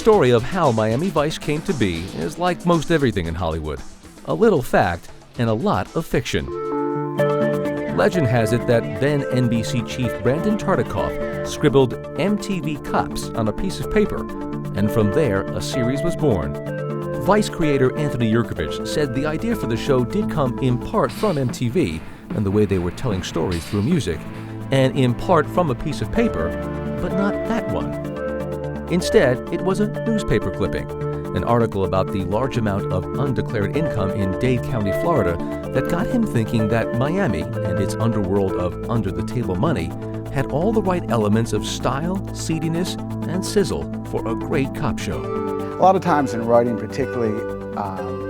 story of how Miami Vice came to be is like most everything in Hollywood. A little fact and a lot of fiction. Legend has it that then NBC chief Brandon Tartikoff scribbled MTV Cops on a piece of paper, and from there a series was born. Vice creator Anthony Yerkovich said the idea for the show did come in part from MTV and the way they were telling stories through music, and in part from a piece of paper, but not that one. Instead, it was a newspaper clipping, an article about the large amount of undeclared income in Dade County, Florida, that got him thinking that Miami and its underworld of under-the-table money had all the right elements of style, seediness, and sizzle for a great cop show. A lot of times in writing, particularly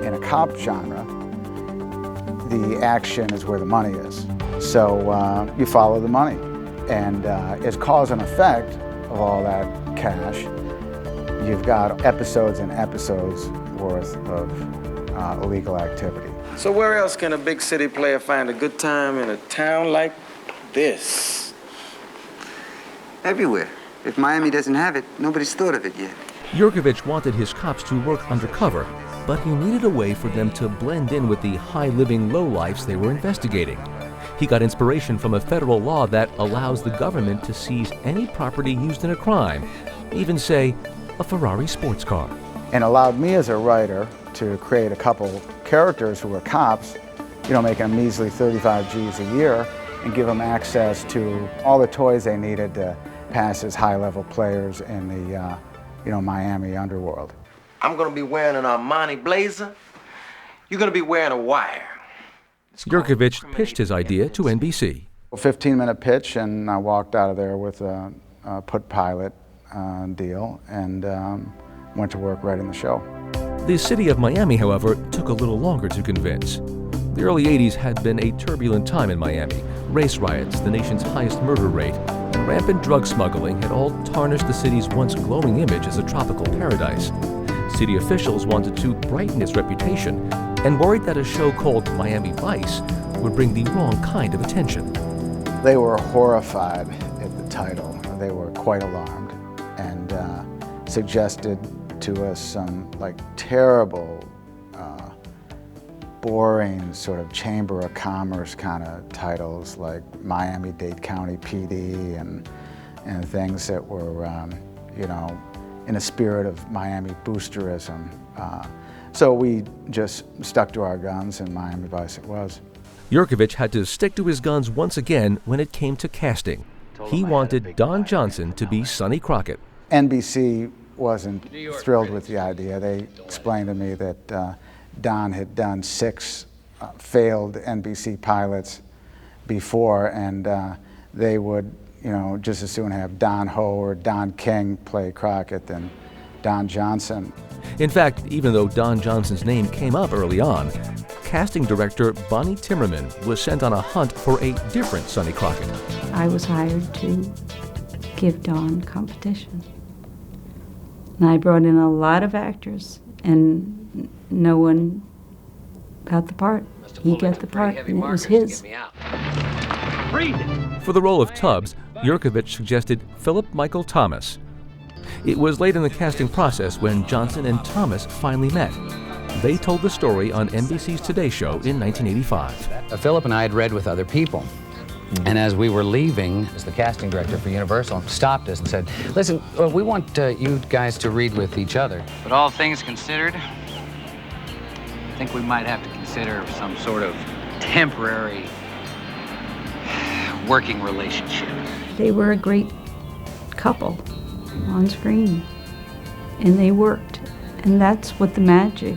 in a cop genre, the action is where the money is. So you follow the money. And as cause and effect of all that cash, you've got episodes and episodes worth of illegal activity. So where else can a big city player find a good time in a town like this? Everywhere. If Miami doesn't have it, nobody's thought of it yet. Yerkovich wanted his cops to work undercover, but he needed a way for them to blend in with the high-living lowlifes they were investigating. He got inspiration from a federal law that allows the government to seize any property used in a crime, even, say, a Ferrari sports car. And allowed me as a writer to create a couple characters who were cops, making a measly 35 G's a year, and give them access to all the toys they needed to pass as high-level players in the Miami underworld. I'm gonna be wearing an Armani blazer. You're gonna be wearing a wire. Yerkovich pitched his idea to NBC. A 15-minute pitch, and I walked out of there with a put pilot deal and went to work writing the show. The city of Miami, however, took a little longer to convince. The early 80s had been a turbulent time in Miami. Race riots, the nation's highest murder rate, and rampant drug smuggling had all tarnished the city's once glowing image as a tropical paradise. City officials wanted to brighten its reputation and worried that a show called Miami Vice would bring the wrong kind of attention. They were horrified at the title. They were quite alarmed and suggested to us some terrible, boring sort of Chamber of Commerce kind of titles like Miami-Dade County PD and things that were, in a spirit of Miami boosterism. So we just stuck to our guns, and Miami Vice it was. Yerkovich had to stick to his guns once again when it came to casting. He wanted Don Johnson to be Sonny Crockett. NBC wasn't thrilled with the idea. They explained to me that Don had done 6 failed NBC pilots before, and they would, just as soon have Don Ho or Don King play Crockett than Don Johnson. In fact, even though Don Johnson's name came up early on, casting director Bonnie Timmerman was sent on a hunt for a different Sonny Crockett. I was hired to give Don competition. And I brought in a lot of actors, and no one got the part. He got the part, and it was his. For the role of Tubbs, Yerkovich suggested Philip Michael Thomas. It was late in the casting process when Johnson and Thomas finally met. They told the story on NBC's Today Show in 1985. Philip and I had read with other people. And as we were leaving, the casting director for Universal stopped us and said, listen, we want you guys to read with each other. But all things considered, I think we might have to consider some sort of temporary working relationship. They were a great couple on screen, and they worked. And that's what the magic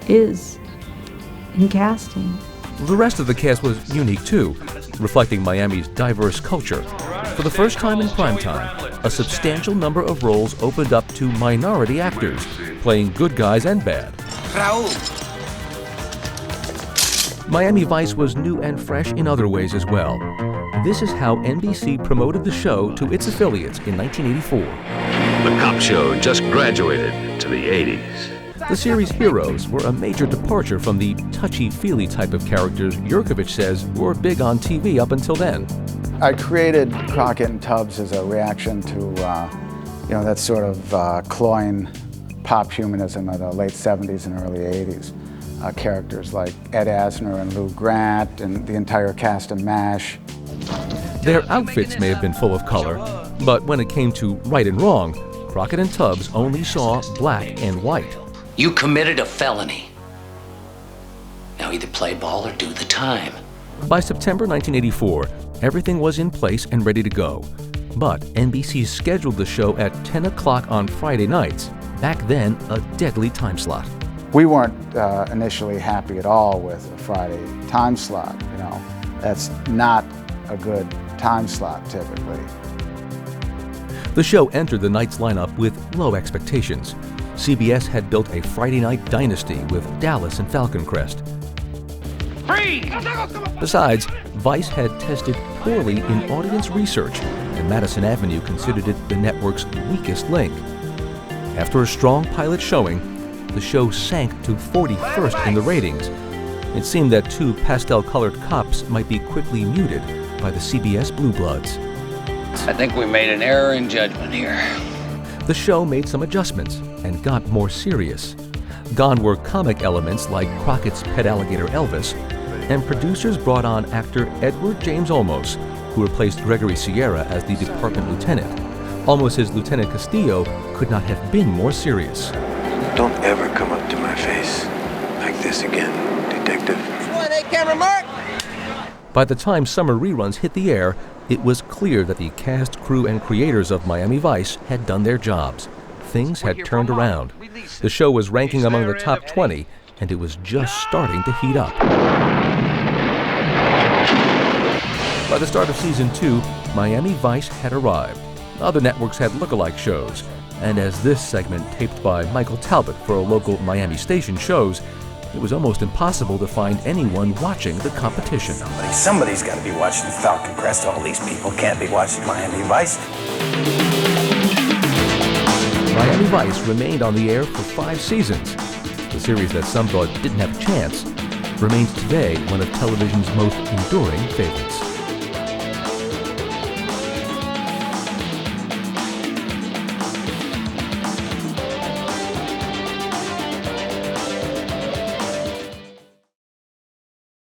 is in casting. The rest of the cast was unique too, reflecting Miami's diverse culture. For the first time in primetime, a substantial number of roles opened up to minority actors, playing good guys and bad. Raul. Miami Vice was new and fresh in other ways as well. This is how NBC promoted the show to its affiliates in 1984. The cop show just graduated to the 80s. The series' heroes were a major departure from the touchy-feely type of characters Yerkovich says were big on TV up until then. I created Crockett and Tubbs as a reaction to you know, that sort of cloying pop humanism of the late 70s and early 80s. Characters like Ed Asner and Lou Grant and the entire cast of MASH. Their outfits may have been full of color, but when it came to right and wrong, Crockett and Tubbs only saw black and white. You committed a felony. Now either play ball or do the time. By September 1984, everything was in place and ready to go. But NBC scheduled the show at 10 o'clock on Friday nights, back then a deadly time slot. We weren't initially happy at all with a Friday time slot, you know. That's not a good time slot typically. The show entered the night's lineup with low expectations. CBS had built a Friday night dynasty with Dallas and Falcon Crest. Besides, Vice had tested poorly in audience research, and Madison Avenue considered it the network's weakest link. After a strong pilot showing, the show sank to 41st in the ratings. It seemed that two pastel-colored cops might be quickly muted by the CBS Blue Bloods. I think we made an error in judgment here. The show made some adjustments and got more serious. Gone were comic elements like Crockett's pet alligator Elvis, and producers brought on actor Edward James Olmos, who replaced Gregory Sierra as the department lieutenant. Olmos' Lieutenant Castillo could not have been more serious. Don't ever come up to my face like this again, Detective. By the time summer reruns hit the air, it was clear that the cast, crew, and creators of Miami Vice had done their jobs. Things had turned around. The show was ranking among the top 20, and it was just starting to heat up. By the start of season 2, Miami Vice had arrived. Other networks had lookalike shows, and as this segment taped by Michael Talbot for a local Miami station shows, it was almost impossible to find anyone watching the competition. Somebody's got to be watching Falcon Crest. All these people can't be watching Miami Vice. Miami Vice remained on the air for 5 seasons. The series that some thought didn't have a chance remains today one of television's most enduring favorites.